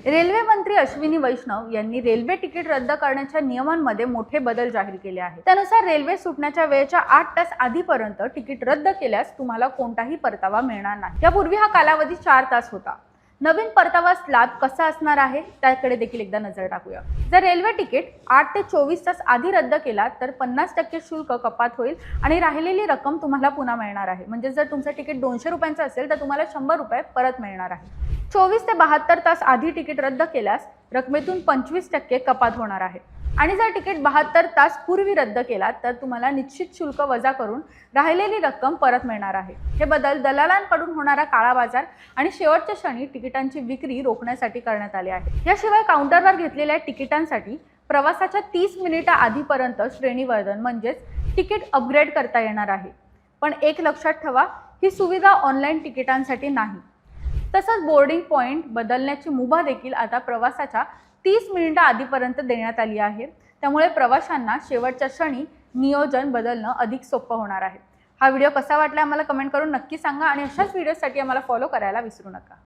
Railway मंत्री अश्विनी वैष्णव यांनी railway ticket रद्द करण्याच्या नियमांमध्ये मोठे बदल जाहीर केले आहेत। त्यानुसार रेल्वे सुटण्याच्या वेळेच्या 8 तास आधीपर्यंत तिकीट रद्द केल्यास तुम्हाला कोणताही परतावा मिळणार नाही। यापूर्वी हा कालावधी 4 तास होता। नवीन परतावा स्लॅब कसा असणार आहे त्याकडे देखील एकदा नजर टाकूया। जर रेल्वे तिकीट 8 ते 24 तास आधी रद्द केला तर 50% शुल्क कपात होईल आणि राहिलेली रक्कम तुम्हाला पुन्हा मिळणार आहे। म्हणजे जर तुमचं तिकीट 200 रुपयांचं असेल तर तुम्हाला 100 रुपये परत मिळणार आहे। 24 ते 72 तास आधी तिकीट रद्द केल्यास रकमेतून 25% कपात होणार आहे आणि जर तिकीट 72 तास पूर्वी रद्द केला तर तुम्हाला निश्चित शुल्क वजा करून राहिलेली रक्कम परत मिळणार आहे। हे बदल दलालांकडून होणारा काळा बाजार आणि शेवटच्या क्षणी तिकिटांची विक्री रोखण्यासाठी करण्यात आले आहे। याशिवाय काउंटरवर घेतलेल्या तिकिटांसाठी प्रवासाच्या 30 मिनिटं आधीपर्यंत श्रेणीवर्धन म्हणजेच तिकीट अपग्रेड करता येणार आहे। पण एक लक्षात ठेवा, ही सुविधा ऑनलाईन तिकिटांसाठी नाही। तसंच बोर्डिंग पॉईंट बदलण्याची मुभा देखील आता प्रवासाच्या 30 मिनिटं आधीपर्यंत देण्यात आली आहे। त्यामुळे प्रवाशांना शेवटच्या क्षणी नियोजन बदलणं अधिक सोपं होणार आहे। हा व्हिडिओ कसा वाटला आम्हाला कमेंट करून नक्की सांगा आणि अशाच व्हिडिओसाठी आम्हाला फॉलो करायला विसरू नका।